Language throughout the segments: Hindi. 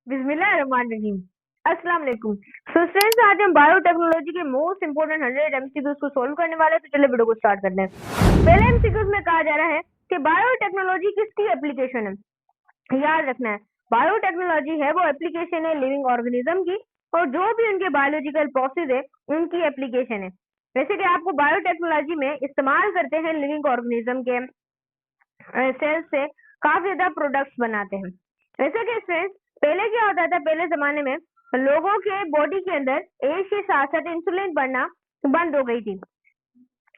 बिस्मिल्लाहिर्रहमानिर्रहीम। अस्सलाम वालेकुम। सो स्टूडेंट्स, आज हम बायोटेक्नोलॉजी के मोस्ट इंपोर्टेंट 100 एमसीक्यूज को सोल्व करने वाले हैं। तो चलिए वीडियो को स्टार्ट करते हैं। पहले एमसीक्यूज में कहा जा रहा है कि बायोटेक्नोलॉजी किसकी एप्लीकेशन है। याद रखना है, बायोटेक्नोलॉजी है वो एप्लीकेशन है लिविंग ऑर्गेनिज्म की, और जो भी उनके बायोलॉजिकल प्रोसेस है उनकी एप्लीकेशन है। वैसे कि आपको बायोटेक्नोलॉजी में इस्तेमाल करते हैं लिविंग ऑर्गेनिज्म के सेल से काफी ज्यादा प्रोडक्ट्स बनाते हैं। वैसे कि फ्रेंड्स, पहले क्या होता था, पहले जमाने में लोगों के बॉडी के अंदर एज के साथ साथ इंसुलिन बढ़ना बंद हो गई थी।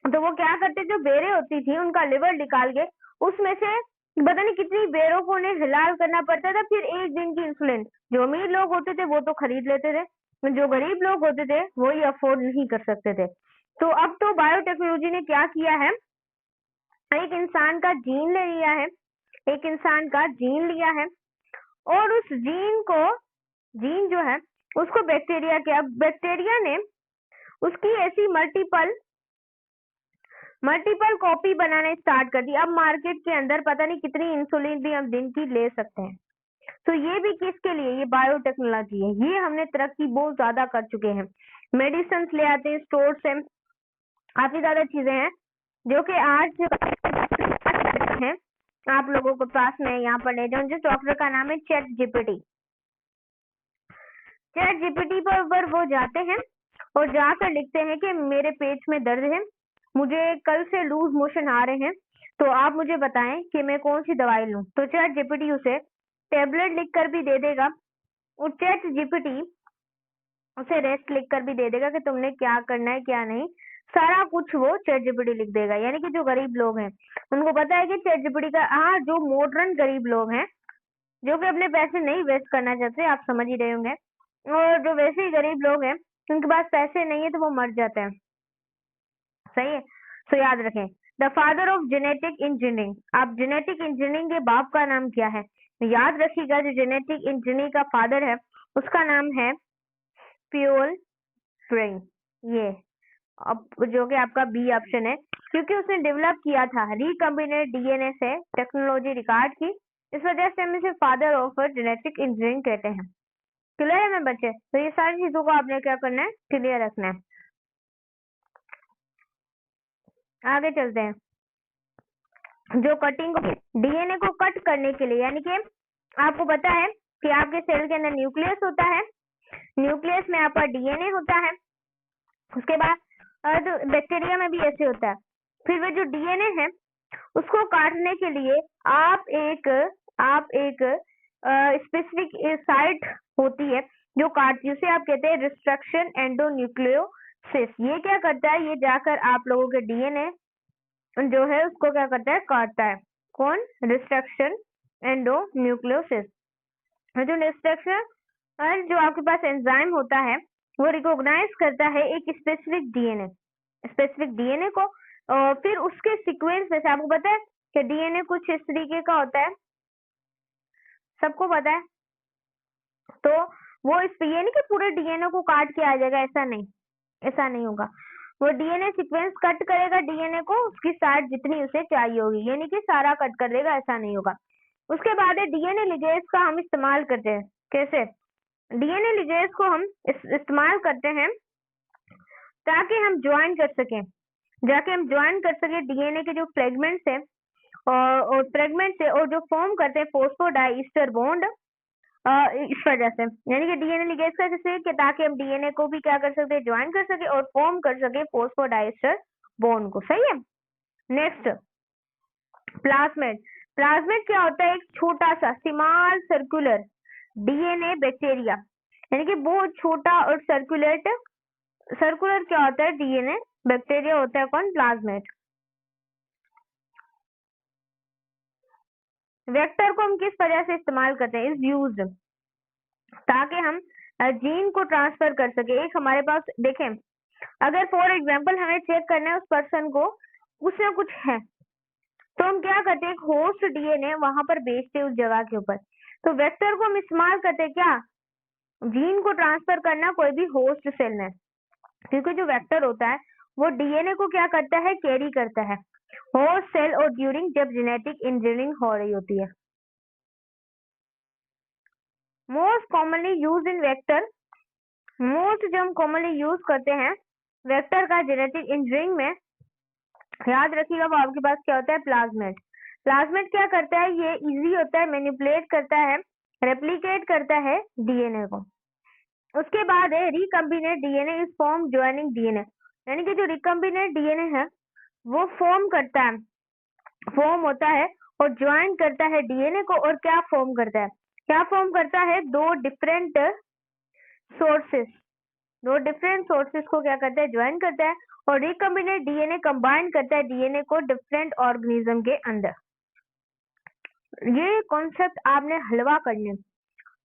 तो वो क्या करते, जो बेरें होती थी उनका लिवर निकाल के उसमें से पता नहीं कितनी बेरों को उन्हें हिलाल करना पड़ता था, फिर एक दिन की इंसुलिन। जो अमीर लोग होते थे वो तो खरीद लेते थे, जो गरीब लोग होते थे वो ही अफोर्ड नहीं कर सकते थे। तो अब तो बायोटेक्नोलॉजी ने क्या किया है, एक इंसान का जीन ले लिया है, एक इंसान का जीन लिया है, और उस जीन जो है उसको बैक्टीरिया ने उसकी ऐसी मल्टीपल कॉपी बनाने स्टार्ट कर दी। अब मार्केट के अंदर पता नहीं कितनी इंसुलिन भी हम दिन की ले सकते हैं। तो ये भी किसके लिए, ये बायोटेक्नोलॉजी है। ये हमने तरक्की बहुत ज्यादा कर चुके हैं। मेडिसिन ले आते हैं स्टोर से, काफी ज्यादा चीजें हैं जो कि आज हैं आप लोगों को पास में यहाँ पर ले जाऊं। जिस डॉक्टर का नाम है चैट जीपीटी पर वो जाते हैं और जाकर लिखते हैं कि मेरे पेट में दर्द है, मुझे कल से लूज मोशन आ रहे हैं, तो आप मुझे बताएं कि मैं कौन सी दवाई लूं। तो चैट जीपीटी उसे टेबलेट लिख कर भी दे देगा, और चैट जीपीटी उसे रेस्ट लिख कर भी दे देगा कि तुमने क्या करना है क्या नहीं, सारा कुछ वो चैट जीपीटी लिख देगा। यानी कि जो गरीब लोग हैं उनको पता है कि चैट जीपीटी का, हाँ, जो मॉडर्न गरीब लोग हैं जो कि अपने पैसे नहीं वेस्ट करना चाहते, आप समझ ही रहे होंगे, और जो वैसे ही गरीब लोग हैं उनके पास पैसे नहीं है तो वो मर जाते हैं। सही है। तो याद रखें, the father of genetic engineering. आप जेनेटिक इंजीनियरिंग के बाप का नाम क्या है, तो याद रखिएगा जो जेनेटिक इंजीनियरिंग का फादर है उसका नाम है प्योल फ्रेंग। ये अब जो कि आपका बी ऑप्शन है, क्योंकि उसने डेवलप किया था रिकम्बिनेट डीएनए से टेक्नोलॉजी रिकॉर्ड की, इस वजह से हम इसे फादर ऑफ जेनेटिक इंजीनियरिंग कहते हैं। क्लियर है मेरे बच्चे। तो ये सारी चीजों को आपने क्या करना है, क्लियर रखना है। आगे चलते हैं। जो कटिंग डीएनए को कट करने के लिए, यानी कि आपको पता है कि आपके सेल के अंदर न्यूक्लियस होता है, न्यूक्लियस में आपका डीएनए होता है, उसके बाद बैक्टीरिया में भी ऐसे होता है। फिर वो जो डीएनए है उसको काटने के लिए आप एक स्पेसिफिक साइट होती है जो काटती है, उसे आप कहते हैं रिस्ट्रक्शन एंडोन्यूक्लियोसिस। ये क्या करता है, ये जाकर आप लोगों के डीएनए जो है उसको क्या करता है, काटता है। कौन? रिस्ट्रक्शन एंडोन्यूक्लियोसिस। जो रिस्ट्रक्शन जो आपके पास एंजाइम होता है वो रिकॉग्नाइज करता है एक स्पेसिफिक डीएनए को, और फिर उसके सीक्वेंस में से आपको पता है कि डीएनए कुछ इस तरीके का होता है, सबको पता है। तो वो इस ये नहीं कि पूरे डीएनए को काट के आ जाएगा, ऐसा नहीं होगा। वो डीएनए सीक्वेंस कट करेगा डीएनए को, उसकी साइड जितनी उसे चाहिए होगी, ये नहीं कि सारा कट कर देगा, ऐसा नहीं होगा। उसके बाद डीएनए लिगेज का हम इस्तेमाल करते हैं। कैसे? डीएनए लिगेज को हम इस्तेमाल करते हैं ताकि हम ज्वाइन कर सकें, डीएनए के जो फ्रेगमेंट्स है और फ्रेगमेंट से, और जो फॉर्म करते हैं फॉस्फोडाइस्टर बॉन्ड, इस वजह से, यानी कि डीएनए लिगेज का जैसे कि ताकि हम डीएनए को भी क्या कर सकते हैं, ज्वाइन कर सके और फॉर्म कर सके फॉस्फोडाइस्टर बॉन्ड को। सही है। Next, plasmid. प्लाज्मिड क्या होता है, एक छोटा सा स्मॉल सर्कुलर डीएनए बैक्टीरिया, यानी कि बहुत छोटा और सर्कुलर क्या होता है, डीएनए बैक्टीरिया होता है। कौन? प्लाज्मिड। वेक्टर को हम किस वजह से इस्तेमाल करते हैं, इज यूज्ड, ताकि हम जीन को ट्रांसफर कर सके। एक हमारे पास देखें, अगर फॉर एग्जांपल हमें चेक करना है उस पर्सन को, कुछ ना कुछ है, तो हम क्या करते हैं, एक होस्ट डीएनए वहां पर भेजते हैं उस जगह के ऊपर। तो वेक्टर को हम इस्तेमाल करते हैं क्या, जीन को ट्रांसफर करना कोई भी होस्ट सेल में, क्योंकि जो वेक्टर होता है वो डीएनए को क्या करता है, कैरी करता है होस्ट सेल और ड्यूरिंग जब जेनेटिक इंजीनियरिंग हो रही होती है। Most commonly use in vector, most जो हम कॉमनली यूज करते हैं वेक्टर का जेनेटिक इंजीनियरिंग में, याद रखिएगा वो आपके पास क्या होता है, प्लाज्मिड। प्लाज्मिड क्या करता है, ये इजी होता है, मैनिपुलेट करता है, रेप्लिकेट करता है डीएनए को। उसके बाद है recombinant DNA is form joining DNA, यानी कि जो रिकम्बिनेट डीएनए है वो फॉर्म करता है, फॉर्म होता है और ज्वाइन करता है डीएनए को। और क्या फॉर्म करता है, क्या फॉर्म करता है, दो डिफरेंट सोर्सेस, दो डिफरेंट सोर्सेस को क्या करता है, ज्वाइन करता है और रिकम्बिनेट डीएनए कंबाइन करता है डीएनए को डिफरेंट ऑर्गेनिज्म के अंदर। ये कॉन्सेप्ट आपने हलवा करने,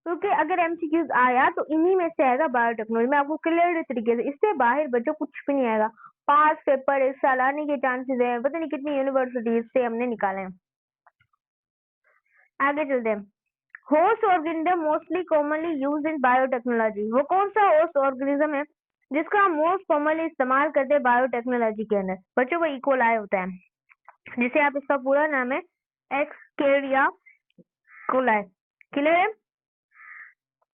क्योंकि अगर एमसीक्यूज आया तो इन्हीं में से आएगा बायोटेक्नोलॉजी में, आपको क्लियर तरीके से, इससे बाहर बच्चों कुछ भी नहीं आएगा। 5 पेपर इस साल आने के चांसेस है, पता नहीं कितनी यूनिवर्सिटीज से हमने निकाले हैं। आगे चलते हैं। Host organism mostly commonly use in biotechnology, वो कौन सा होस्ट ऑर्गेनिज्म है जिसका हम मोस्ट कॉमनली इस्तेमाल करते हैं बायोटेक्नोलॉजी के अंदर? बच्चों को इकोलाई होता है, जिसे आप, इसका पूरा नाम है एक्सकेरिया कोलाई। क्लियर है?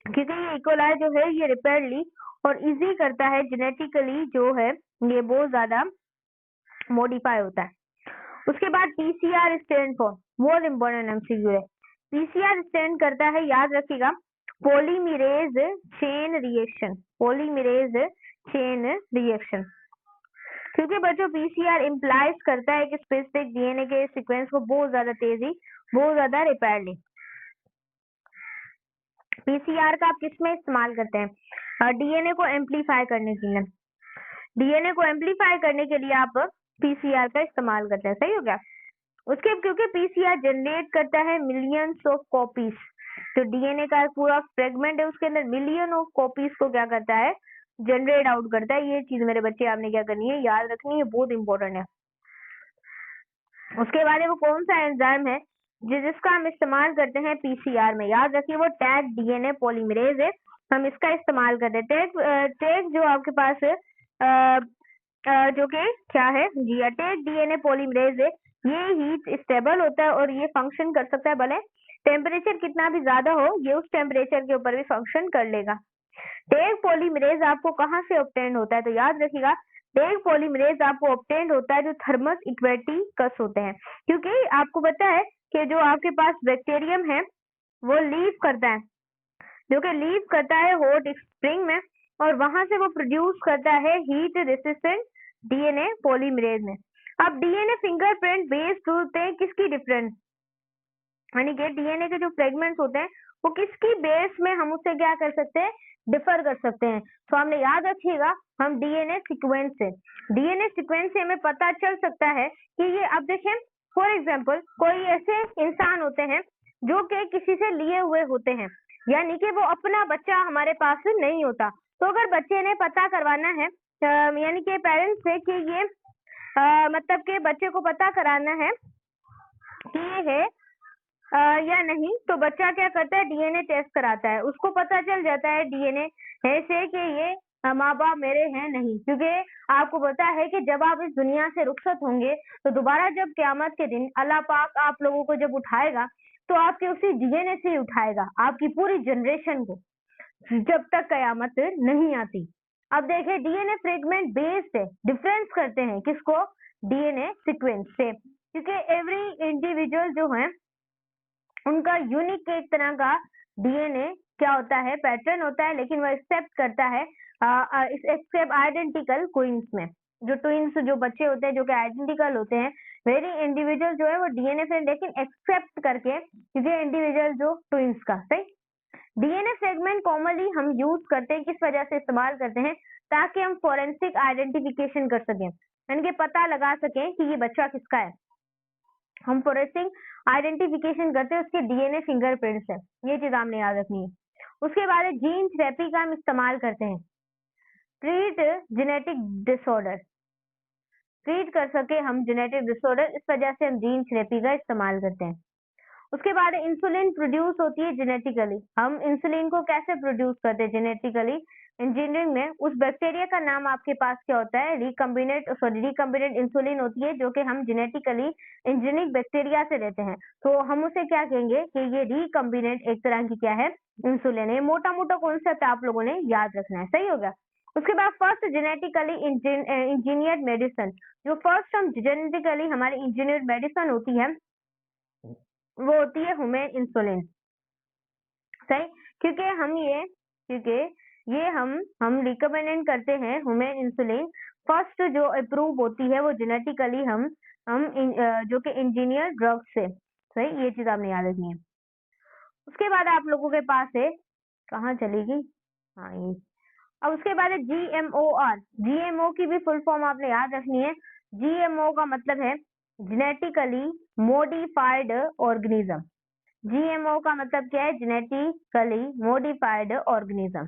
क्योंकि ये इकोलाई जो है ये रिपेयरली और इजी करता है, जेनेटिकली जो है ये बहुत ज्यादा मॉडिफाई होता है। उसके बाद पीसीआर स्टैंड फॉर, बहुत इंपॉर्टेंट एमसीक्यू है। पीसीआर स्टैंड करता है, याद रखिएगा, polymerase chain reaction, polymerase chain reaction. क्योंकि बच्चों पीसीआर इम्प्लाइज करता है कि स्पेसिफिक डीएनए के सीक्वेंस को बहुत ज्यादा तेजी, बहुत ज्यादा रिपेयरली। पीसीआर का आप किसमें इस्तेमाल करते हैं, डीएनए को एम्पलीफाई करने के लिए, डीएनए को एम्पलीफाई करने के लिए आप पीसीआर का इस्तेमाल करते हैं। सही हो गया? उसके, क्योंकि पीसीआर जनरेट करता है मिलियंस ऑफ कॉपीज, तो डीएनए का पूरा फ्रेगमेंट है उसके अंदर मिलियन ऑफ कॉपीज को क्या करता है, जनरेट आउट करता है। ये चीज मेरे बच्चे आपने क्या करनी है, याद रखनी है, बहुत इंपॉर्टेंट है। उसके बाद वो कौन सा एंजाइम है जिसका हम इस्तेमाल करते हैं पीसीआर में, याद रखिए वो टैग डीएनए पॉलीमरेज है, हम इसका इस्तेमाल करते हैं। टैग जो आपके पास है जो कि क्या है जी, टैग डीएनए पॉलीमरेज है, ये हीट स्टेबल होता है और ये फंक्शन कर सकता है, भले टेम्परेचर कितना भी ज्यादा हो ये उस टेम्परेचर के ऊपर भी फंक्शन कर लेगा। टैग पॉलीमरेज आपको कहाँ से ऑब्टेन होता है, तो याद रखिएगा टैग पॉलीमरेज आपको ऑब्टेन होता है जो थर्मस इक्वेटिकस होते हैं, क्योंकि आपको पता है कि जो आपके पास बैक्टीरियम है वो लीव करता है, जो कि लीव करता है हॉट स्प्रिंग में और वहां से वो प्रोड्यूस करता है हीट रेसिस्टेंट डीएनए पॉलीमरेज में। अब डीएनए फिंगरप्रिंट बेस्ड होते हैं किसकी डिफरेंस, यानी कि डीएनए के जो फ्रेगमेंट्स होते हैं वो किसकी बेस में हम उससे क्या कर सकते हैं, डिफर कर सकते हैं। तो हमने याद रखिएगा हम डीएनए सीक्वेंस से, डीएनए सीक्वेंस से हमें पता चल सकता है कि ये, अब देखें फॉर एग्जांपल कोई ऐसे इंसान होते हैं जो कि किसी से लिए हुए होते हैं, यानी कि वो अपना बच्चा हमारे पास नहीं होता, तो अगर बच्चे ने पता करवाना है यानी कि पेरेंट्स से कि ये मतलब के बच्चे को पता कराना है कि ये है या नहीं, तो बच्चा क्या करता है, डीएनए टेस्ट कराता है, उसको पता चल जाता है डीएनए से कि ये माँ बाप मेरे हैं नहीं, क्योंकि आपको पता है कि जब आप इस दुनिया से रुखसत होंगे तो दोबारा जब क़यामत के दिन अल्लाह पाक आप लोगों को जब उठाएगा तो आपके उसी डीएनए से ही उठाएगा आपकी पूरी जनरेशन को, जब तक क़यामत नहीं आती। अब देखिए डीएनए फ्रेगमेंट बेस्ड है, डिफरेंस करते हैं किसको, डीएनए सीक्वेंस से, क्योंकि एवरी इंडिविजुअल जो है उनका यूनिक एक तरह का डीएनए क्या होता है, पैटर्न होता है, लेकिन वह एक्सेप्ट करता है एक्सेप्ट आइडेंटिकल ट्विंस में, जो ट्विंस जो बच्चे होते हैं जो कि आइडेंटिकल होते हैं, वेरी इंडिविजुअल जो है वो डीएनए से लेकिन एक्सेप्ट करके, क्योंकि इंडिविजुअल जो ट्विंस का। सही, डीएनए फ्रेगमेंट कॉमनली हम यूज करते हैं, किस वजह से इस्तेमाल करते हैं, ताकि हम फोरेंसिक आइडेंटिफिकेशन कर सकें, यानी कि पता लगा सकें कि ये बच्चा किसका है। हम फोरेंसिक आइडेंटिफिकेशन करते हैं उसके डीएनए फिंगरप्रिंट से, ये चीज आपने याद रखनी है। उसके बाद जीन थेरेपी का हम इस्तेमाल करते हैं, ट्रीट जेनेटिक डिसऑर्डर, ट्रीट कर सके हम जेनेटिक डिसऑर्डर, इस वजह से हम जीन थेरेपी का इस्तेमाल करते हैं। उसके बाद इंसुलिन प्रोड्यूस होती है जेनेटिकली, हम इंसुलिन को कैसे प्रोड्यूस करते हैं, जेनेटिकली, इंजीनियरिंग में उस बैक्टीरिया का नाम आपके पास क्या होता है, रिकम्बिनेंट इंसुलिन होती है, जो कि हम जेनेटिकली इंजीनियरिंग बैक्टीरिया से लेते हैं। तो हम उसे क्या कहेंगे कि ये रिकम्बिनेंट एक तरह की क्या है, इंसुलिन है। ये मोटा मोटा कॉन्सेप्ट आप लोगों ने याद रखना है, सही हो गया। उसके बाद फर्स्ट जेनेटिकली इंजीनियर्ड मेडिसिन, जो फर्स्ट हम जेनेटिकली हमारी इंजीनियर्ड मेडिसिन होती है वो होती है ह्यूमन इंसुलिन, सही। क्योंकि ये हम रिकमेंड करते हैं ह्यूमन इंसुलिन। फर्स्ट जो अप्रूव होती है वो जेनेटिकली जो कि इंजीनियर ड्रग से, सही। ये चीज आपने याद रखनी है। उसके बाद आप लोगों के पास है, कहाँ चलेगी, हाँ ये। अब उसके बाद है GMOR। GMO की भी फुल फॉर्म आपने याद रखनी है। GMO का मतलब है जेनेटिकली मॉडिफाइड ऑर्गेनिज्म। GMO का मतलब क्या है, जेनेटिकली मॉडिफाइड ऑर्गेनिज्म।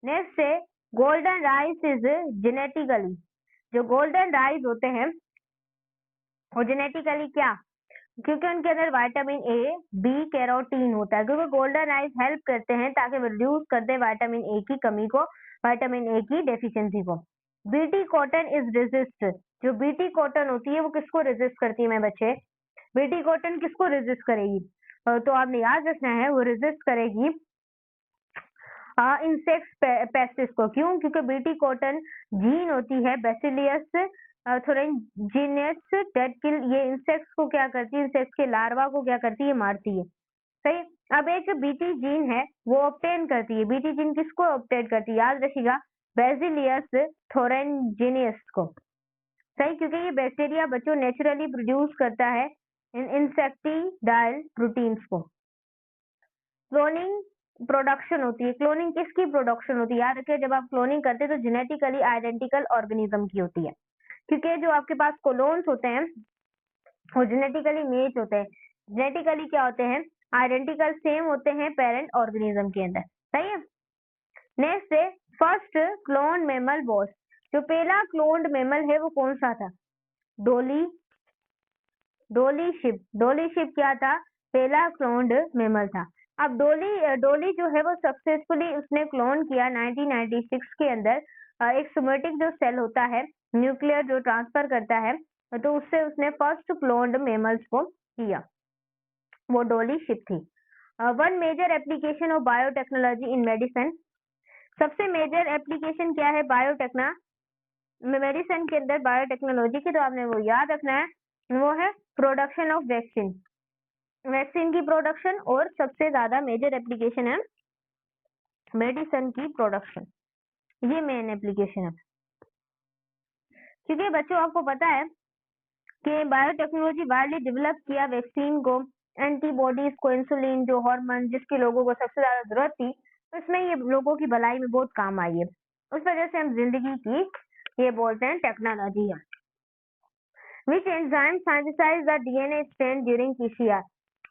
नेक्स्ट है गोल्डन राइस इज जेनेटिकली, जो गोल्डन राइस होते हैं वो जेनेटिकली क्या, क्योंकि उनके अंदर विटामिन ए, बी, कैरोटीन होता है, क्योंकि गोल्डन राइस हेल्प करते हैं ताकि वो रिड्यूस कर दे विटामिन ए की कमी को, विटामिन ए की डेफिशिएंसी को। बीटी कॉटन इज रेजिस्ट, जो बीटी कॉटन होती है वो किसको रेजिस्ट करती है मेरे बच्चे, बीटी कॉटन किसको रेजिस्ट करेगी, तो आपने याद रखना है वो रेजिस्ट करेगी इंसेक्ट पेस्टिस को। क्यों, क्योंकि बीटी कॉटन जीन होती है बेसिलियस थोरेंजिनस डेट किल, ये इंसेक्ट्स को क्या करती है, इंसेक्ट्स के लार्वा को क्या करती है, मारती है, सही। अब एक बीटी जीन है वो ऑब्टेन करती है, बीटी जीन किसको ऑब्टेन करती है, याद रखिएगा बेसिलियस थोरेंजिनस को, सही। क्योंकि ये बैक्टीरिया बच्चों नेचुरली प्रोड्यूस करता है इन इंसेक्टिडाइल प्रोटीन्स को। क्लोनिंग प्रोडक्शन होती है, क्लोनिंग किसकी प्रोडक्शन होती है, याद रखिए जब आप क्लोनिंग करते हैं तो जेनेटिकली आइडेंटिकल ऑर्गेनिज्म की होती है, क्योंकि जो आपके पास कोलोन्स होते हैं वो जेनेटिकली मैच होते हैं, जेनेटिकली क्या होते हैं, आइडेंटिकल सेम होते हैं पेरेंट ऑर्गेनिज्म के अंदर, सही है। नेक्स्ट है फर्स्ट क्लोन मेमल वॉज, जो पहला क्लोन्ड मेमल है वो कौन सा था, डोली शिप क्या था, पहला क्लोन्ड मेमल था। अब डोली जो है वो सक्सेसफुली उसने क्लोन किया 1996 के अंदर एक सोमेटिक जो सेल होता है न्यूक्लियर जो ट्रांसफर करता है, तो उससे उसने फर्स्ट क्लोन्ड मेमल्स को किया, वो डोली शिप थी। One major application of biotechnology in medicine, सबसे मेजर एप्लीकेशन क्या है मेडिसिन के अंदर बायोटेक्नोलॉजी की, तो आपने वो याद रखना है, वो है प्रोडक्शन ऑफ वैक्सीन की प्रोडक्शन, और सबसे ज्यादा मेजर एप्लीकेशन है मेडिसिन की प्रोडक्शन, ये मेन एप्लीकेशन है। क्योंकि बच्चों आपको पता है कि बायोटेक्नोलॉजी वायरली डेवलप किया वैक्सीन को, एंटीबॉडीज को, इंसुलिन जो हार्मोन जिसकी लोगों को सबसे ज्यादा जरूरत थी, उसमें ये लोगों की भलाई में बहुत काम आई है, उस वजह से हम जिंदगी की ये बोलते हैं टेक्नोलॉजी है। Which enzyme synthesize the DNA strand during PCR,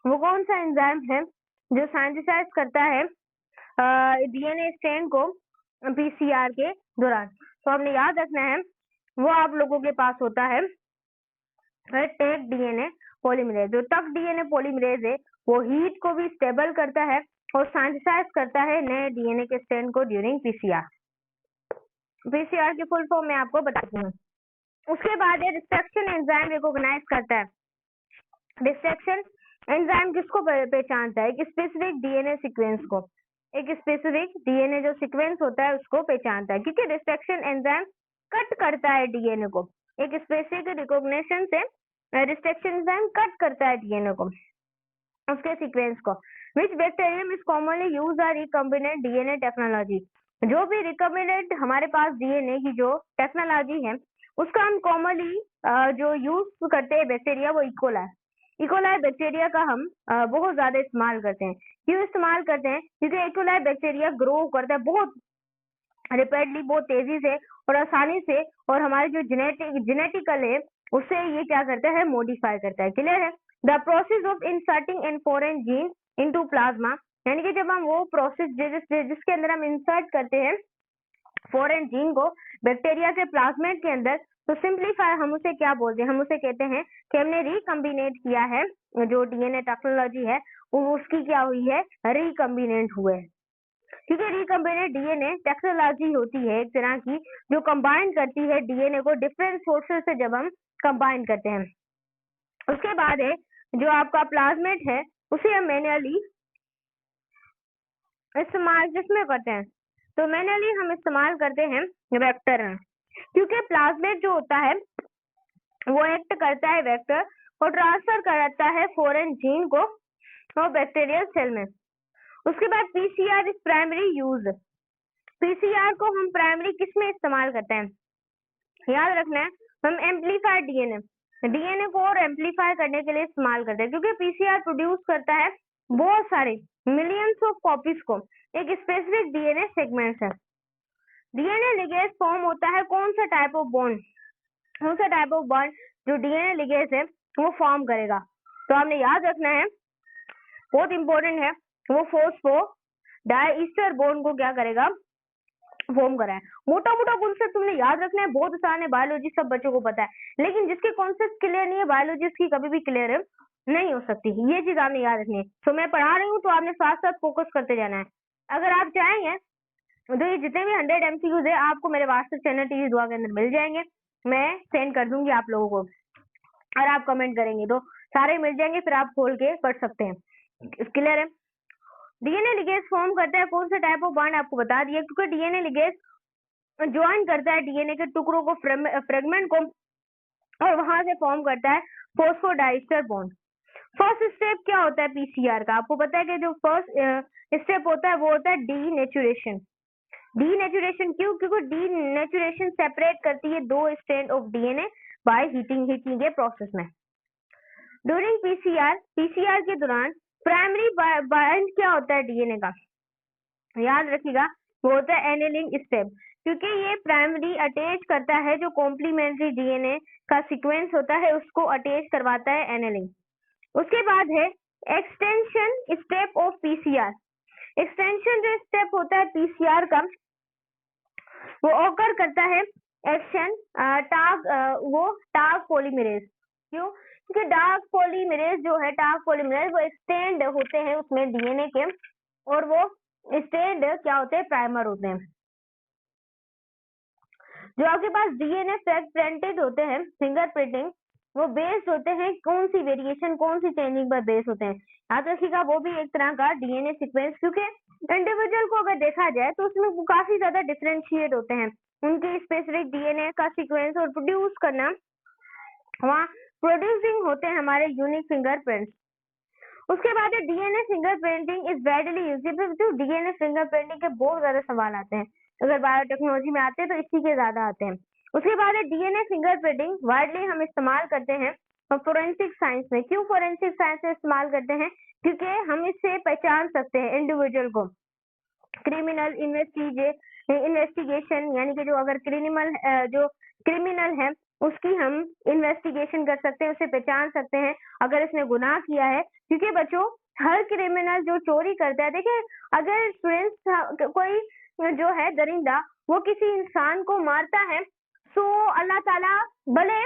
वो कौन सा एंजाइम है जो सिंथेसाइज करता है डीएनए स्ट्रैंड को पीसीआर के दौरान, तो आपने याद रखना है वो आप लोगों के पास होता है टफ डीएनए पॉलीमरेज। जो टफ डीएनए पॉलीमरेज है वो हीट को भी स्टेबल करता है और सिंथेसाइज करता है नए डीएनए के स्ट्रैंड को ड्यूरिंग पीसीआर की फुल फॉर्म मैं आपको बताती हूँ। उसके बाद है डिस्ट्रक्शन एंजाइम रिकॉग्नाइज करता है, डिस्ट्रक्शन एंजाइम किसको पहचानता है, एक स्पेसिफिक डीएनए सीक्वेंस को, एक स्पेसिफिक डीएनए जो सीक्वेंस होता है उसको पहचानता है, क्योंकि डिस्ट्रक्शन एंजाइम कट करता है डीएनए को, एक स्पेसिफिक रिकॉग्निशन से डिस्ट्रक्शन एंजाइम कट करता है डीएनए को, उसके सीक्वेंस को। Which bacterium is commonly use are recombinant DNA technology, जो भी रिकॉम्बिनेंट हमारे पास डीएनए की जो टेक्नोलॉजी है उसका हम कॉमनली जो यूज करते हैं बैक्टीरिया वो इकोलाई बैक्टीरिया का हम बहुत ज्यादा इस्तेमाल करते हैं। क्यों इस्तेमाल करते हैं, क्योंकि इकोलाई बैक्टीरिया ग्रो करता है बहुत रैपिडली, बहुत तेजी से और आसानी से, और हमारे जो जेनेटिकल है उससे ये क्या करता है, मॉडिफाई करता है। क्लियर है। The process of inserting N foreign gene into plasma, यानी कि जब हम वो प्रोसेस जिसके अंदर हम इंसर्ट करते हैं फॉरेन जीन को बैक्टीरिया के प्लाज्मेट के अंदर, तो सिंप्लीफाई हम उसे क्या बोलते हैं, हम उसे कहते हैं कि हमने रिकम्बिनेट किया है, जो डीएनए टेक्नोलॉजी है वो उसकी क्या हुई है, रिकम्बिनेंट हुए, क्योंकि रिकम्बिनेंट डीएनए टेक्नोलॉजी होती है एक तरह की जो कंबाइन करती है डीएनए को डिफरेंट सोर्सेज से जब हम कंबाइन करते हैं। उसके बाद है जो आपका प्लाज्मेट है उसे हम मैन्युअली इस्तेमाल किसमें करते हैं, तो मैन्युअली हम इस्तेमाल करते हैं वेक्टर में, क्योंकि प्लाज्मेट जो होता है वो एक्ट करता है वेक्टर और ट्रांसफर कराता है फॉरेन जीन को और बैक्टीरियल सेल में। उसके बाद PCR is primary use. PCR को हम प्राइमरी किस में इस्तेमाल करते हैं, याद रखना है, हम एम्पलीफाइड डीएनए को और एम्पलीफाई करने के लिए इस्तेमाल करते हैं, क्योंकि पीसीआर प्रोड्यूस करता है बहुत सारे मिलियंस ऑफ कॉपीज को एक स्पेसिफिक डीएनए सेगमेंट से। डीएनए लिगेज फॉर्म होता है कौन सा टाइप ऑफ बॉन्ड, कौन सा टाइप ऑफ बॉन्ड जो डीएनए लिगेज है वो फॉर्म करेगा, तो आपने याद रखना है, बहुत इंपॉर्टेंट है, वो फोस्फो डाइस्टर बॉन्ड को क्या करेगा, फॉर्म करा है। मोटा मोटा कॉन्सेप्ट तुमने याद रखना है, बहुत आसान है, बायोलॉजी सब बच्चों को पता है, लेकिन जिसके कॉन्सेप्ट क्लियर नहीं है बायोलॉजी उसकी कभी भी क्लियर नहीं हो सकती, ये चीज आपने याद रखनी है। तो मैं पढ़ा रही हूँ तो आपने साथ साथ फोकस करते जाना है। अगर आप चाहेंगे तो ये जितने भी 100 MCQs है आपको मेरे व्हाट्सएप चैनल टीवी दुआ के अंदर मिल जाएंगे, मैं सेंड कर दूंगी आप लोगों को, और आप कमेंट करेंगे तो सारे मिल जाएंगे, फिर आप खोल के पढ़ सकते हैं। क्लियर है? डीएनए लिगेज फॉर्म करता है कौन सा टाइप ऑफ बॉन्ड आपको बता दिया, क्योंकि डीएनए लिगेज ज्वाइन करता है डीएनए के टुकड़ों को फ्रेगमेंट को और वहां से फॉर्म करता है फोस्फोडाइस्टर बॉन्ड। फर्स्ट स्टेप क्या होता है पीसीआर का, आपको पता है कि जो फर्स्ट स्टेप होता है वो होता है डीनेचुरेशन। डीनेचुरेशन क्यों, क्योंकि डीनेचुरेशन सेपरेट करती है दो strand of DNA by heating के प्रोसेस में। ड्यूरिंग पीसीआर के दौरान प्राइमरी बाइंड क्या होता है डीएनए का, याद रखिएगा, वो होता है एनेलिंग स्टेप, क्योंकि ये प्राइमरी अटैच करता है जो कॉम्प्लीमेंट्री डीएनए का सीक्वेंस होता है उसको अटैच करवाता है एनेलिंग। उसके बाद है extension step of PCR. Extension जो स्टेप होता है पीसीआर का वो ऑकर करता है एक्शन टाग पॉलीमरेज। क्यों, क्योंकि डार्क पॉलीमरेज जो है टाग पॉलीमरेज वो एक्सटेंड होते हैं उसमें डीएनए के, और वो स्टेंड क्या होते हैं, प्राइमर होते हैं। जो आपके पास डीएनए प्रिंटेड होते हैं फिंगरप्रिंटिंग, वो बेस्ड होते हैं कौन सी वेरिएशन कौन सी चेंजिंग पर बेस्ड होते हैं, याद रखिएगा, वो भी एक तरह का डीएनए सीक्वेंस, क्योंकि इंडिविजुअल को अगर देखा जाए तो उसमें काफी ज्यादा डिफरेंशिएट होते हैं उनके स्पेसिफिक डीएनए का सीक्वेंस, और प्रोड्यूस करना वहाँ प्रोड्यूसिंग होते हैं हमारे यूनिक फिंगरप्रिंट्स। उसके बाद DNA fingerprinting is widely used. तो डीएनए फिंगरप्रिंटिंग के बहुत ज्यादा सवाल आते हैं, अगर बायोटेक्नोलॉजी में आते हैं तो इसी के ज्यादा आते हैं। उसके बाद डीएनए फिंगरप्रिंटिंग वाइडली हम इस्तेमाल करते हैं फोरेंसिक साइंस में। क्यों फोरेंसिक साइंस में इस्तेमाल करते हैं, क्योंकि हम इससे पहचान सकते हैं इंडिविजुअल को। क्रिमिनल इन्वेस्टिगेशन यानी कि जो अगर क्रिमिनल है उसकी हम इन्वेस्टिगेशन कर सकते हैं, उसे पहचान सकते हैं अगर इसने गुनाह किया है। क्योंकि बच्चों हर क्रिमिनल जो चोरी करता है, देखिए अगर स्टूडेंट्स कोई जो है दरिंदा वो किसी इंसान को मारता है तो अल्लाह ताला भले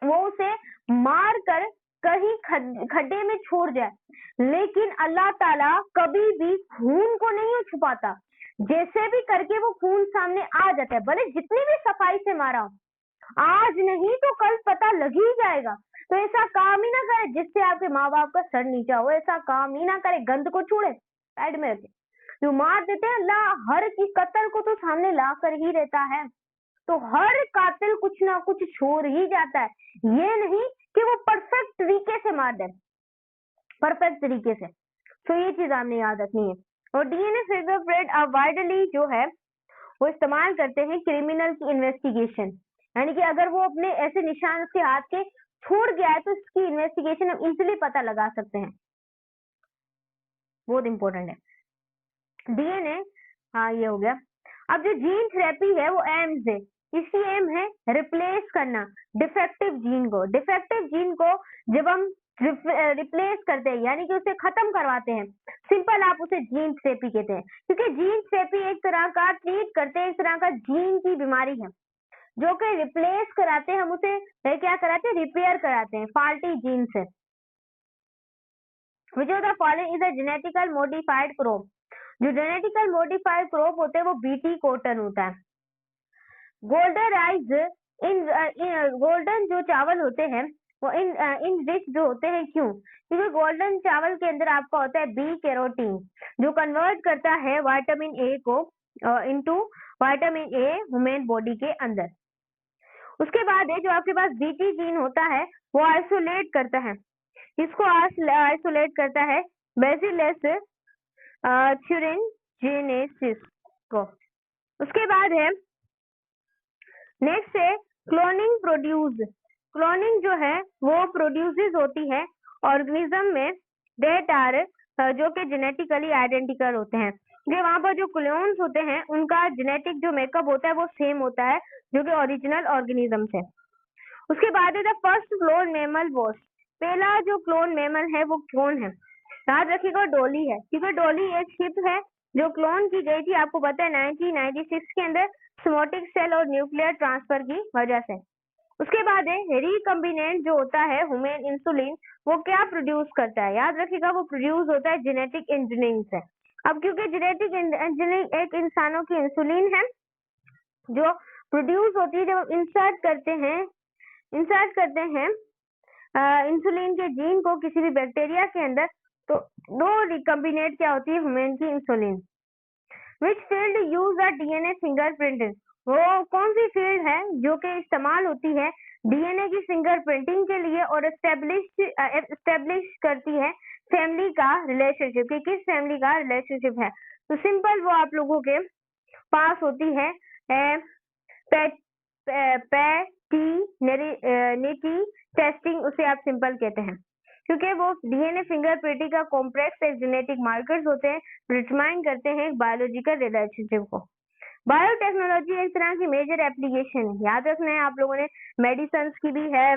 वो उसे मार कर कहीं खड्डे में छोड़ जाए, लेकिन अल्लाह ताला कभी भी खून को नहीं छुपाता। जैसे भी करके वो खून सामने आ जाता है, भले जितनी भी सफाई से मारा हो, आज नहीं तो कल पता लग ही जाएगा। तो ऐसा काम ही ना करे जिससे आपके माँ बाप का सर नीचा हो, ऐसा काम ही ना करे, गंद को छोड़े साइड में रखे, जो मार देते हैं अल्लाह हर की कत्ल को तो सामने ला कर ही रहता है, तो हर कातिल कुछ ना कुछ छोड़ ही जाता है, ये नहीं कि वो परफेक्ट तरीके से मार दे, परफेक्ट तरीके से। तो ये चीज आपने याद रखनी है। और डीएनए फिंगरप्रिंट वाइडली जो है वो इस्तेमाल करते हैं क्रिमिनल की इन्वेस्टिगेशन, यानी कि अगर वो अपने ऐसे निशान उसके हाथ के छोड़ गया है तो इसकी इन्वेस्टिगेशन हम इजीली पता लगा सकते हैं, बहुत इंपॉर्टेंट है डीएनए। हाँ ये हो गया। अब जो जीन थेरेपी है वो एम्स है, इसकी एम है रिप्लेस करना डिफेक्टिव जीन को। डिफेक्टिव जीन को जब हम रिप्लेस करते हैं यानी कि उसे खत्म करवाते हैं, सिंपल आप उसे जीन थेरेपी कहते हैं, क्योंकि जीन थेरेपी एक तरह का ट्रीट करते हैं, एक तरह का जीन की बीमारी है जो कि रिप्लेस कराते हैं, हम उसे क्या कराते हैं, रिपेयर कराते हैं फॉल्टी जीन से। Which of the following is a genetically modified crop? जो जेनेटिकल मॉडिफाइड क्रॉप होते हैं वो बीटी कॉटन होता है। गोल्डन राइस गोल्डन जो चावल होते हैं वो इन रिच जो होते हैं, क्यों? क्योंकि गोल्डन चावल के अंदर आपका होता है बी कैरोटीन, जो कन्वर्ट करता है विटामिन ए को into vitamin a human body के अंदर। उसके बाद है जो आपके पास बीटी जीन होता है वो आइसोलेट करता है, इसको आइसोलेट करता है बेसिलस थ्यूरिनजेनेसिस को। उसके बाद है नेक्स्ट है क्लोनिंग प्रोड्यूस। क्लोनिंग जो है वो प्रोड्यूसेस होती है ऑर्गेनिज्म में डेट आर जो कि जेनेटिकली आइडेंटिकल होते हैं। जो वहां पर जो क्लोन्स होते हैं उनका जेनेटिक जो मेकअप होता है वो सेम होता है जो कि ओरिजिनल ऑर्गेनिज्म है। उसके बाद है the first clone mammal was. पहला जो क्लोन मैमल है वो कौन है? याद रखिएगा डॉली है, क्योंकि डॉली एक शिप है जो क्लोन की गई थी, आपको पता है 1996 के अंदर सोमैटिक सेल और न्यूक्लियर ट्रांसफर की वजह से। उसके बाद है रिकम्बिनेंट जो होता है ह्यूमन इंसुलिन, वो क्या प्रोड्यूस करता है? याद रखिएगा वो प्रोड्यूस होता है जेनेटिक इंजीनियरिंग से। अब क्योंकि जेनेटिक इंजीनियरिंग एक इंसानों की इंसुलिन है जो प्रोड्यूस होती है जब इंसर्ट करते हैं इंसुलिन के जीन को किसी भी बैक्टीरिया के अंदर, तो दो रिकम्बिनेट क्या होती है ह्यूमन की insulin. Which field use a DNA fingerprinting. वो कौन सी फील्ड है जो कि इस्तेमाल होती है डीएनए की फिंगरप्रिंटिंग के लिए और एस्टेब्लिश करती है फैमिली का रिलेशनशिप, कि किस फैमिली का रिलेशनशिप है। तो सिंपल वो आप लोगों के पास होती है पैटर्निटी टेस्टिंग, उसे आप सिंपल कहते हैं, क्योंकि वो डीएनए फिंगरप्रिंटिंग का कॉम्प्लेक्स एक जेनेटिक मार्कर्स होते हैं, डिटरमाइन करते हैं बायोलॉजिकल रिलेशनशिप को। बायोटेक्नोलॉजी एक तरह की मेजर एप्लीकेशन है, याद रखना है आप लोगों ने, मेडिसिन की भी है,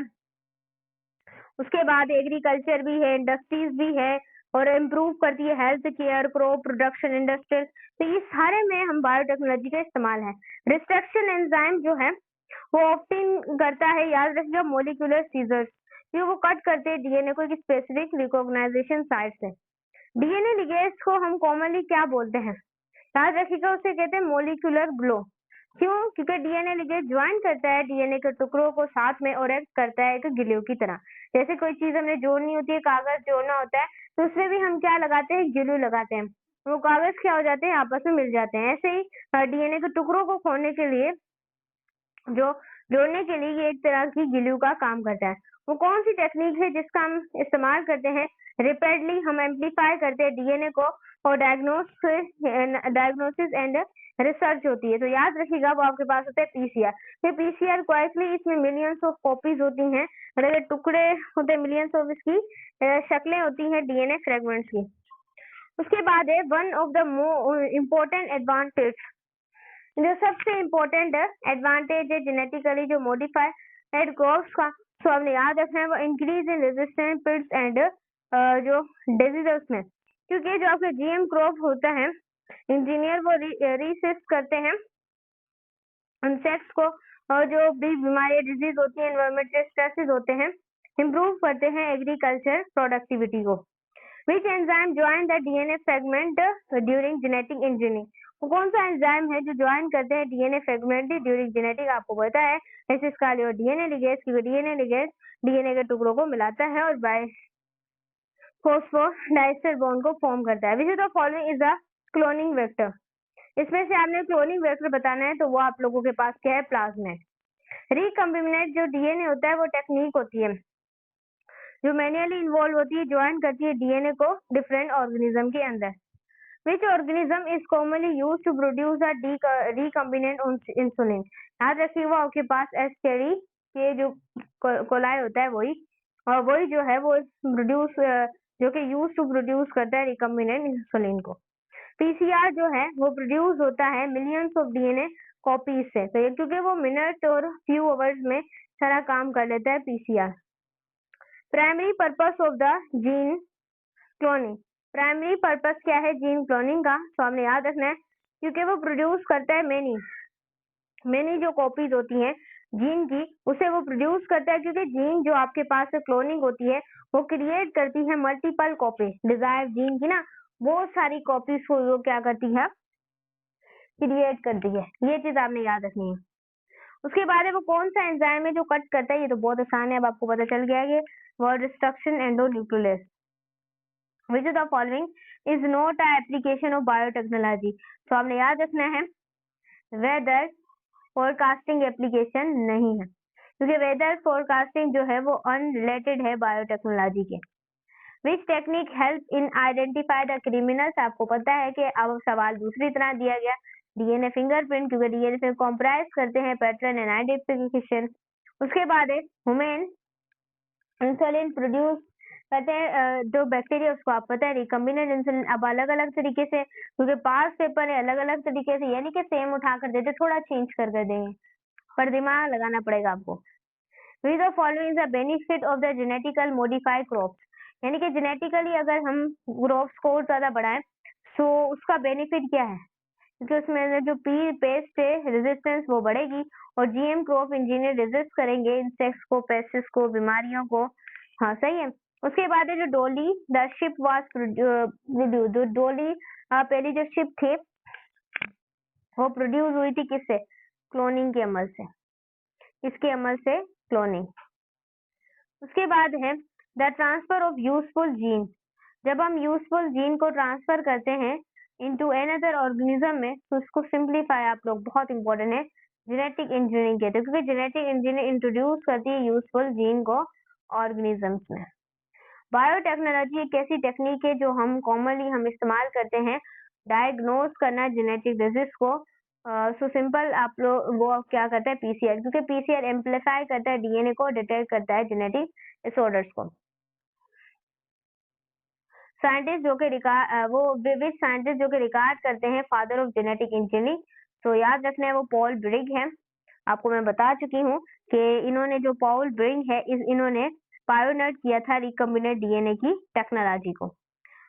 उसके बाद एग्रीकल्चर भी है, इंडस्ट्रीज भी है, और इम्प्रूव करती है health care, crop production, industrial, तो ये सारे में हम बायोटेक्नोलॉजी का इस्तेमाल है। रिस्ट्रक्शन एंजाइम जो है वो ऑप्टिन करता है, याद रखिएगा, मोलिकुलर सीजर्स, जो वो कट करते हैं डीएनए को एक स्पेसिफिक रिकॉग्नाइजेशन साइट से। डीएनए लिगेज को हम कॉमनली क्या बोलते हैं? याद रखिएगा, उसे कहते हैं मोलिकुलर ग्लो। क्यों? क्योंकि डीएनए लिगेज ज्वाइन करता है डीएनए के टुकड़ों को साथ में और एक्ट करता है एक ग्लू की तरह। जैसे कोई चीज हमने जोड़नी होती है, कागज जोड़ना होता है, तो उसमें भी हम क्या लगाते हैं? ग्लू लगाते हैं, वो कागज क्या हो जाते हैं? आपस में मिल जाते हैं। ऐसे ही डीएनए के टुकड़ों को खोलने के लिए, जो जोड़ने के लिए, ये एक तरह की ग्लू का काम करता है। वो कौन सी टेक्निक है जिसका हम इस्तेमाल करते हैं? रिपीटली हम एम्पलीफाई करते हैं डीएनए को, और डायग्नोसिस एंड रिसर्च होती है। तो याद रखिएगा वो आपके पास होता है पीसीआर। ये पीसीआर क्वाइटली, इसमें मिलियंस ऑफ कॉपीज होती हैं, और टुकड़े होते हैं मिलियंस ऑफ, इसकी शक्लें होती हैं डीएनए फ्रेगमेंट्स की। उसके बाद है one of the important advantage, जो सबसे इम्पोर्टेंट एडवांटेज है जेनेटिकली जो मॉडिफाइड क्रॉप्स का, तो आपने याद रखना है वो increase in resistance paste and जो डिजीजेस में, क्योंकि जो आपके जीएम क्रॉप होता है, इंजीनियर वो रिसिस्ट करते हैं इंसेक्ट्स को, और जो भी बीमारी डिजीज होती है, एनवायरमेंटल स्ट्रेसेस होते हैं, इम्प्रूव करते हैं एग्रीकल्चर प्रोडक्टिविटी को। Which enzyme join the DNA fragment during genetic engineering. वो कौन सा एंजाइम है जो ज्वाइन करते हैं डीएनए फ्रेगमेंट ड्यूरिंग जेनेटिक? आपको पता है ऐसे इसका डीएनए लिगेज, क्योंकि डीएनए लिगेज डीएनए के टुकड़ों को मिलाता है और बाय फॉस्फोडाइस्टर बॉन्ड को फॉर्म करता है। विच of the following is a cloning vector. इसमें से आपने क्लोनिंग वेक्टर बताना है, तो वो आप लोगों के पास क्या है? प्लाज्मिड। रिकम्बिनेट जो डीएनए होता है वो टेक्निक होती है जो मैन्युअली इन्वॉल्व होती है, ज्वाइन करती है डीएनए को डिफरेंट ऑर्गेनिज्म के अंदर। Which organism is commonly use to produce a recombinant insulin. याद रखिए वो आपके पास एस्केरी के जो कोलाई होता है वही, और वही जो है वो प्रोड्यूस जो कि यूज टू प्रोड्यूस करता है रिकम्बिनेंट इंसुलिन को। पीसीआर जो है वो प्रोड्यूस होता है मिलियंस ऑफ डीएनए कॉपीज से, तो क्योंकि वो मिनट और फ्यू आवर्स में सारा काम कर लेता है PCR. Primary purpose of the gene cloning. Primary purpose क्या है जीन क्लोनिंग का? तो हमने याद रखना है, क्योंकि वो प्रोड्यूस करता है मेनी जो कॉपीज होती हैं जीन की, उसे वो प्रोड्यूस करता है, क्योंकि जीन जो आपके पास क्लोनिंग होती है वो क्रिएट करती है मल्टीपल कॉपी डिजायर जीन की ना, बहुत सारी कॉपीज को वो क्या करती है, क्रिएट करती है। ये चीज आपने याद रखनी है। उसके बाद है वो कौन सा एंजाइम है जो कट करता है, ये तो बहुत आसान है, अब आपको पता चल गया कि word destruction endonuclease. Which of the following is not a application of biotechnology. तो आपने याद रखना है वेदर फोरकास्टिंग एप्लीकेशन नहीं है, क्योंकि वेदर फोरकास्टिंग जो है वो अनरिलेटेड है बायोटेक्नोलॉजी के। Which technique help in identify the criminals. आपको पता है कि अब सवाल दूसरी तरह दिया गया, डीएनए फिंगरप्रिंट, क्योंकि डीएनए से कॉम्प्राइज करते हैं पैटर्न एंड आइडेंटिफिकेशन। उसके बाद है ह्यूमन इंसुलिन प्रोड्यूस कहते हैं जो बैक्टीरिया, उसको आप पता है रिकम्बिनेंट इंसुलिन। अब अलग अलग तरीके से, क्योंकि पास पेपर है अलग अलग तरीके से, यानी कि सेम उठा कर देते, थोड़ा चेंज कर देंगे, पर दिमाग लगाना पड़ेगा आपको। Which of following is the benefit of the genetical modified crops. यानी कि जेनेटिकली अगर हम क्रॉप्स को और ज्यादा बढ़ाएं तो उसका बेनिफिट क्या है, क्योंकि उसमें जो पेस्ट है रेजिस्टेंस वो बढ़ेगी, और जीएम क्रॉप इंजीनियर रेजिस्ट करेंगे इंसेक्ट्स को, पेस्टिस को, बीमारियों को। हाँ सही है। उसके बाद है जो डोली द शिप वाज प्रोड्यूस, डोली पहली जो शिप थी वो प्रोड्यूस हुई थी किससे, क्लोनिंग के अमल से, इसके अमल से क्लोनिंग। उसके बाद है the transfer of useful gene. जब हम यूजफुल जीन को ट्रांसफर करते हैं इनटू अनदर ऑर्गेनिज्म में, तो उसको सिंप्लीफाई आप लोग, बहुत इंपॉर्टेंट है, जेनेटिक इंजीनियरिंग कहते हैं, क्योंकि जेनेटिक इंजीनियरिंग इंट्रोड्यूस करती है यूजफुल जीन को ऑर्गेनिजम्स में। बायोटेक्नोलॉजी एक ऐसी टेक्निक है जो हम कॉमनली हम इस्तेमाल करते हैं डायग्नोज करना जेनेटिक डिजीज को। सो सिंपल आप लोग वो क्या करता है पीसीआर, क्योंकि पीसीआर एम्पलीफाई करता है डीएनए को, डिटेक्ट करता है जेनेटिक डिसऑर्डर्स को। साइंटिस्ट जो कि वो विविध साइंटिस्ट जो कि रिगार्ड करते हैं फादर ऑफ जेनेटिक इंजीनियरिंग, तो याद रखना है वो पॉल ब्रिग है। आपको मैं बता चुकी हूँ कि इन्होंने जो पॉल ब्रिग है इन्होंने पायोनियर किया था रिकम्बिनेंट डीएनए की टेक्नोलॉजी को।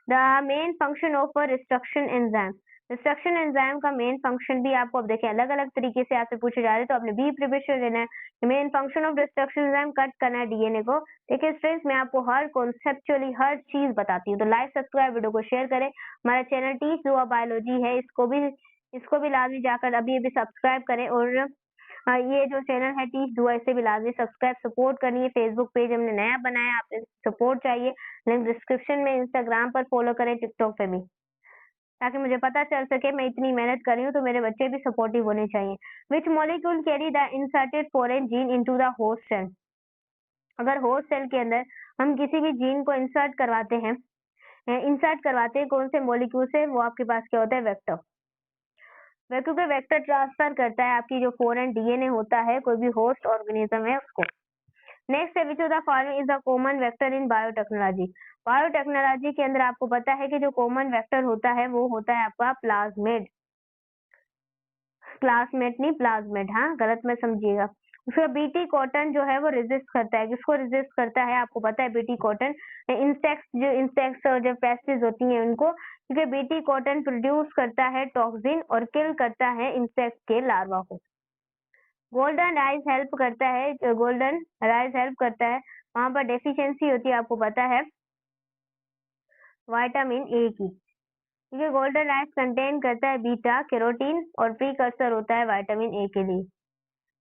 The main function of a restriction enzyme. Restriction enzyme का मेन फंक्शन भी आपको अब देखें अलग अलग तरीके से आपसे पूछे जा रहे हैं, तो आपने बी प्रिपरेशन देना है। Main function of restriction enzyme cut करना है डीएनए को। देखिए स्टूडेंट्स, मैं आपको हर कॉन्सेप्चुअली हर चीज बताती हूँ, तो लाइक सब्सक्राइब वीडियो को शेयर करें। हमारा चैनल टीच दुआ बायोलॉजी है, इसको भी लाजमी जाकर अभी अभी सब्सक्राइब करें, और ये जो चैनल है टीच दुआ, इसे भी लाजमी सब्सक्राइब सपोर्ट करनी है। फेसबुक पेज हमने नया बनाया, आपसे सपोर्ट चाहिए, लिंक डिस्क्रिप्शन में। इंस्टाग्राम पर फॉलो करें, टिकटॉक पे भी, ताकि मुझे पता चल सके मैं इतनी मेहनत कर रही हूँ तो मेरे बच्चे भी सपोर्टिव होने चाहिए। Which molecule carry the inserted foreign gene into the host cell. अगर होस्ट सेल के अंदर हम किसी भी जीन को इंसर्ट करवाते हैं कौन से मॉलिक्यूल से, वो आपके पास क्या होता है, वेक्टर। क्योंकि वेक्टर ट्रांसफर करता है आपकी जो फॉरेन डीएनए होता है कोई भी होस्ट ऑर्गेनिज्म है उसको। नेक्स्ट है विच of the following is the common vector in biotechnology. Biotechnology के अंदर आपको पता है कि जो कॉमन वेक्टर होता है वो होता है आपका प्लाज्मिड, क्लासमेट नहीं प्लाज्मिड, हाँ गलत मत समझिएगा। फिर बीटी कॉटन जो है वो रेजिस्ट करता है, किसको रेजिस्ट करता है आपको पता है, बीटी कॉटन इंसेक्ट्स और जो पेस्टिस होती हैं उनको, क्योंकि बीटी कॉटन प्रोड्यूस करता है टॉक्सिन और किल करता है इंसेक्ट के लार्वा को। गोल्डन राइस हेल्प करता है, वहां पर डेफिशिएंसी होती है आपको पता है विटामिन ए की, क्योंकि गोल्डन राइस कंटेन करता है बीटा कैरोटीन और प्रीकर्सर होता है विटामिन ए के लिए।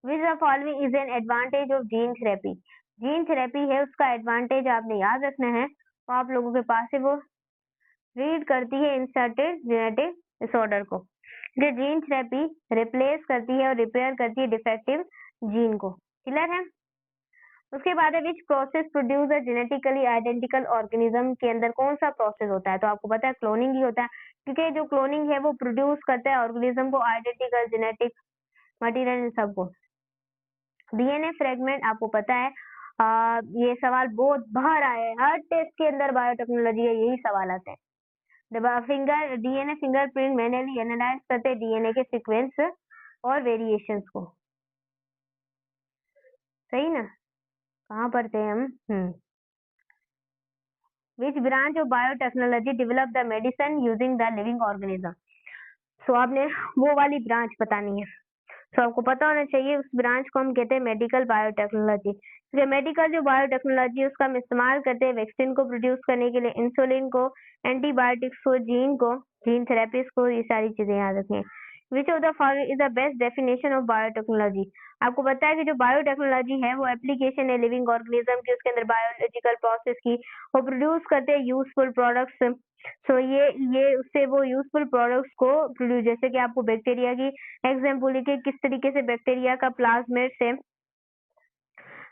विच the following is an advantage of gene therapy. Gene therapy है उसका एडवांटेज आपने याद रखना है, तो आप लोगों के पास है वो रीड करती है इंसर्टेड जेनेटिक डिसऑर्डर को। जो जीन थेरेपी रिप्लेस करती है और रिपेयर करती है डिफेक्टिव जीन को। क्लियर है। उसके बाद है which process produce a genetically identical organism. के अंदर कौन सा प्रोसेस होता है, तो आपको पता है क्लोनिंग ही होता है, क्योंकि जो क्लोनिंग है वो प्रोड्यूस करता है ऑर्गेनिज्म को आइडेंटिकल जेनेटिक मटेरियल इन सबको। डीएनए फ्रेगमेंट आपको पता है ये सवाल बहुत बाहर आया है, हर टेस्ट के अंदर बायोटेक्नोलॉजी है यही सवाल आते हैं। डीएनए फिंगरप्रिंट मैन्युअली एनालाइज करते हैं डीएनए के सीक्वेंस और वेरिएशंस को। सही ना, कहाँ पढ़ते हैं हम। Which branch of biotechnology develop the medicine using the living organism. So आपने वो वाली ब्रांच बतानी है, तो आपको पता होना चाहिए उस ब्रांच को हम कहते हैं मेडिकल बायोटेक्नोलॉजी। तो मेडिकल जो बायोटेक्नोलॉजी है उसका हम इस्तेमाल करते हैं वैक्सीन को प्रोड्यूस करने के लिए, इंसुलिन को, एंटीबायोटिक्स को, जीन थेरेपीज को, ये सारी चीजें याद रखें। विच of the following is the best definition of biotechnology? आपको पता है कि जो बायोटेक्नोलॉजी है वो एप्लीकेशन है लिविंग ऑर्गेनिज्म की, उसके अंदर बायोलॉजिकल प्रोसेस की, वो प्रोड्यूस करते हैं यूजफुल प्रोडक्ट्स। सो ये उससे वो यूजफुल प्रोडक्ट्स को प्रोड्यूस, जैसे कि आपको बैक्टीरिया की एग्जाम्पल लिखे, किस तरीके से बैक्टीरिया का प्लाज्मिड से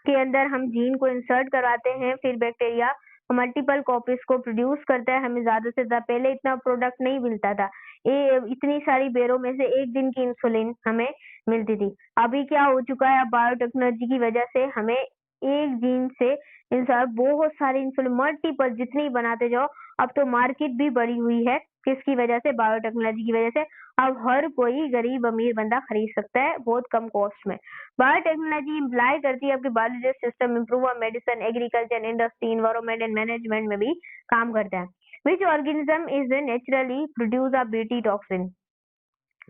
के अंदर हम जीन को इंसर्ट करवाते हैं, फिर बैक्टीरिया मल्टीपल कॉपीज को प्रोड्यूस करता है, हमें ज्यादा से ज्यादा, पहले इतना प्रोडक्ट नहीं मिलता था, इतनी सारी बेरों में से एक दिन की इंसुलिन हमें मिलती थी। अभी क्या हो चुका है, बायोटेक्नोलॉजी की वजह से हमें एक जीन से इंसान बहुत सारी इंसुलिन मल्टीपल जितनी बनाते जाओ। अब तो मार्केट भी बढ़ी हुई है, किसकी वजह से? बायोटेक्नोलॉजी की वजह से। अब हर कोई गरीब अमीर बंदा खरीद सकता है बहुत कम कॉस्ट में। बायोटेक्नोलॉजी इम्प्लाई करती है आपके biology system improve, medicine, agriculture, industry, environment and management में भी काम करता है। विच organism is naturally produce a BT toxin?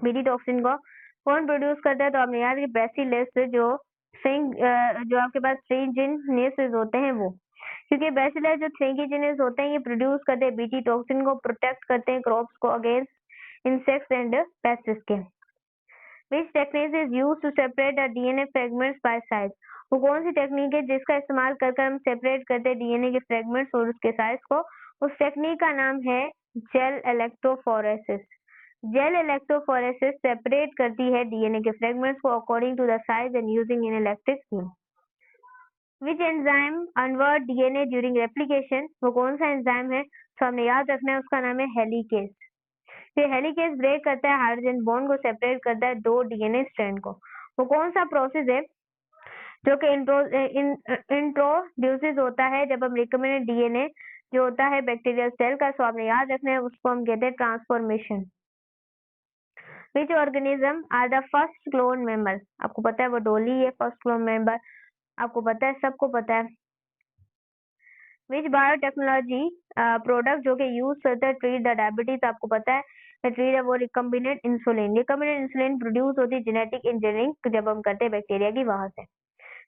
BT toxin को कौन प्रोड्यूस करता है? तो आपने याद कि बेसिलस जो आपके पास थ्रीजिनेसेस होते हैं वो, क्योंकि बेसिलस जो थ्रीजिनेस होते हैं ये प्रोड्यूस करते हैं बीटी टॉक्सिन को, प्रोटेक्ट करते हैं क्रॉप्स को अगेंस्ट इंसेक्ट्स एंड पेस्ट्स के। Which technique is used to separate the DNA fragments by size? वो कौन सी टेक्निक है जिसका इस्तेमाल कर हम सेपरेट करते हैं डीएनए के फ्रेगमेंट्स और उसके साइज को? उस टेक्निक का नाम है gel electrophoresis. Gel electrophoresis separate करती है डीएनए के फ्रेगमेंट्स को according to the size and using in electric beam. Which enzyme unwind DNA during replication? वो कौन सा एंजाइम है? तो हमने याद रखना है, उसका नाम है हेलिकेज। ये हेलिकेज ब्रेक करता है हाइड्रोजन बॉन्ड को, सेपरेट करता है दो डीएनए स्ट्रैंड को। वो कौन सा प्रोसेस है जो कि इंट्रोड्यूसेस होता है जब हम रिकमेंडेड डीएनए जो होता है बैक्टीरियल सेल का, सो आपने याद रखना है, उसको हम कहते हैं transformation. Which organism are the first clone member? आपको पता है वो डोली है फर्स्ट क्लोन मेंबर, आपको पता है, सबको पता है। विच बायोटेक्नोलॉजी प्रोडक्ट जो कि यूज करता है ट्रीट द डायबिटीज? आपको पता है ट्रीट है वो recombinant insulin. Recombinant insulin produce होती है जेनेटिक इंजीनियरिंग जब हम करते हैं बैक्टीरिया की, वहां से।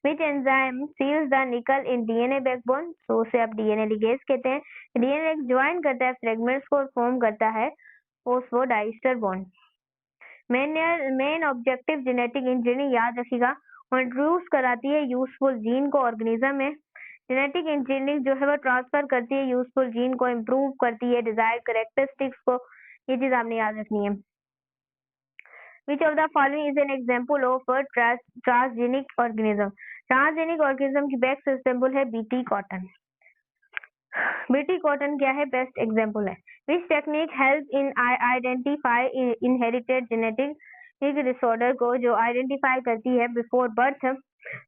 विच एंजाइम सील्स द निकल इन डीएनए बैकबोन? तो उसे आप डीएनए लिगेज कहते हैं। डीएनए ज्वाइन करता है फ्रेगमेंट्स को और फॉर्म करता है phosphodiester bond. Main objective genetic engineering याद रखिएगा, इंट्रोड्यूस कराती है यूजफुल जीन को ऑर्गेनिज्म में। जेनेटिक इंजीनियरिंग जो है वो ट्रांसफर करती है यूजफुल जीन को, इम्प्रूव करती है डिजायर्ड कैरेक्टरिस्टिक्स को, ये चीज आपने याद रखनी है। विच of the following is an example of transgenic organism? Transgenic organism की बेस्ट एग्जांपल है बीटी कॉटन। बीटी कॉटन क्या है? बेस्ट एग्जांपल है। Which technique help in identify inherited genetic disorder को, जो आइडेंटिफाई करती है बिफोर बर्थ?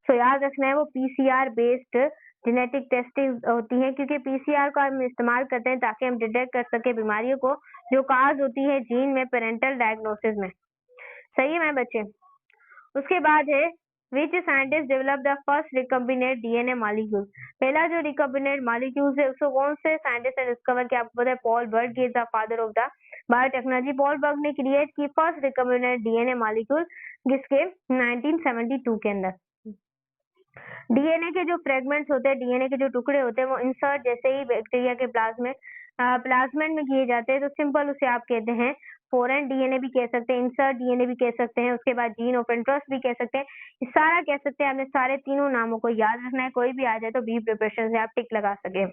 तो याद रखना है वो पीसीआर बेस्ड जेनेटिक टेस्टिंग होती है, क्योंकि पीसीआर का हम इस्तेमाल करते हैं ताकि हम डिटेक्ट कर सके बीमारियों को जो काज होती है जीन में पेरेंटल डायग्नोसिस में। सही है मेरे बच्चे? उसके बाद है which scientist develop the first recombinant DNA molecule? पहला जो रिकम्बिनेट मॉलिक्यूल है उसको कौन से साइंटिस्ट ने डिस्कवर किया? आपको पता है Paul Berg is the father of the biotechnology. Paul Berg ने क्रिएट की फर्स्ट रिकम्बिनेट डीएनए मॉलिक्यूल, जिसके 1972 के अंदर। डीएनए के जो फ्रेगमेंट्स होते हैं, डीएनए के जो टुकड़े होते हैं, वो इंसर्ट जैसे ही बैक्टीरिया के प्लाज्मेट में किए जाते हैं, तो सिंपल उसे आप कहते हैं फॉरेन डीएनए भी कह सकते हैं, इंसर्ट डीएनए भी कह सकते हैं, उसके बाद जीन ऑफ इंटरेस्ट भी कह सकते हैं, ये सारा कह सकते हैं। आपने सारे तीनों नामों को याद रखना है, कोई भी आ जाए तो बी प्रिपरेशन से आप टिक लगा सके।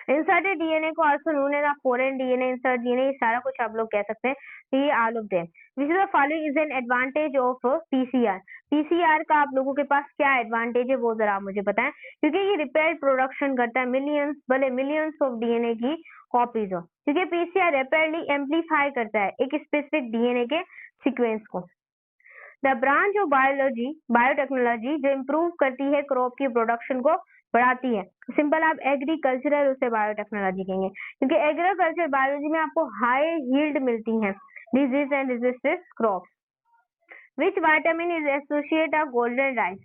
इंसर्टेड डीएनए को also known as foreign DNA, insert DNA, ये सारा कुछ आप लोग कह सकते हैं। ये all of them. Which the following is an advantage of PCR? PCR का आप लोगों के पास क्या एडवांटेज है वो जरा आप मुझे बताएं, क्योंकि ये रिपेयर प्रोडक्शन करता है मिलियंस, भले मिलियंस ऑफ डीएनए की कॉपीज हो, क्योंकि पीसीआर रैपिडली एम्पलीफाई करता है एक स्पेसिफिक डीएनए के सीक्वेंस को। द ब्रांच ऑफ बायोटेक्नोलॉजी जो इम्प्रूव करती है क्रॉप की प्रोडक्शन को, बढ़ाती है, सिंपल आप एग्रीकल्चरल उसे बायोटेक्नोलॉजी कहेंगे, क्योंकि एग्रीकल्चर बायोलॉजी में आपको हाई यील्ड मिलती है disease and resistance crops. Which vitamin is associate of golden rice?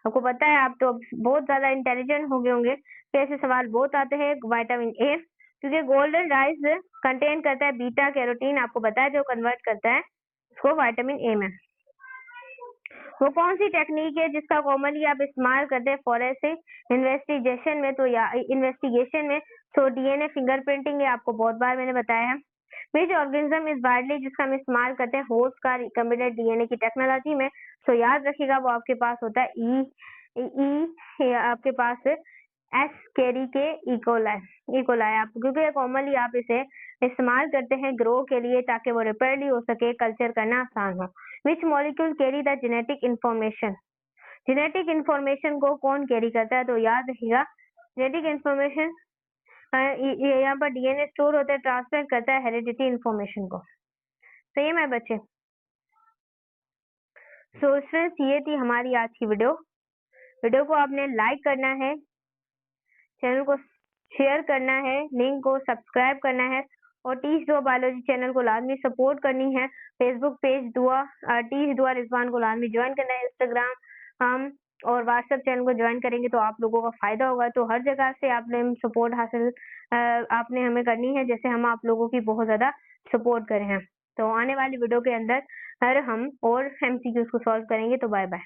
आपको पता है, आप तो बहुत ज्यादा इंटेलिजेंट हो गए होंगे, ऐसे सवाल बहुत आते हैं। विटामिन ए, क्योंकि गोल्डन राइस कंटेन करता है बीटा कैरोटीन, आपको पता है, जो कन्वर्ट करता है उसको विटामिन ए में। वो कौन सी टेक्निक है जिसका कॉमनली आप इस्तेमाल करते हैं फॉरेंसिक इन्वेस्टिगेशन में, तो या इन्वेस्टिगेशन में? तो डीएनए फिंगरप्रिंटिंग है, आपको बहुत बार मैंने बताया है। विच ऑर्गेनिज्म इज वाइडली, जिसका हम इस्तेमाल करते हैं होस्ट का रिकम्बिनेंट डीएनए की टेक्नोलॉजी में? तो याद रखिएगा वो आपके पास होता है आपके पास एस कैरी के इकोलाई आप, क्योंकि कॉमनली आप इसे इस्तेमाल करते हैं ग्रो के लिए ताकि वो रिपेयरली हो सके, कल्चर करना आसान हो। विच molecule carry the genetic information, genetic information को कौन कैरी करता है? तो याद रखिएगा जेनेटिक इंफॉर्मेशन यहाँ पर डीएनए स्टोर होता है, ट्रांसफर करता है हेरिडिटी इंफॉर्मेशन को। सही है मेरे बच्चे? सो स्टूडेंट्स ये थी हमारी आज की वीडियो को आपने लाइक करना है, चैनल को शेयर करना है, लिंक को सब्सक्राइब करना है और टीच दुआ बायोलॉजी चैनल को लाजमी सपोर्ट करनी है। फेसबुक पेज टीच दुआ रिजवान को लाजमी ज्वाइन करना है। इंस्टाग्राम और व्हाट्सएप चैनल को ज्वाइन करेंगे तो आप लोगों का फायदा होगा। तो हर जगह से आपने सपोर्ट हासिल आपने हमें करनी है, जैसे हम आप लोगों की बहुत ज्यादा सपोर्ट करे हैं। तो आने वाली वीडियो के अंदर हम और एमसीक्यूज को सॉल्व करेंगे। तो बाय बाय।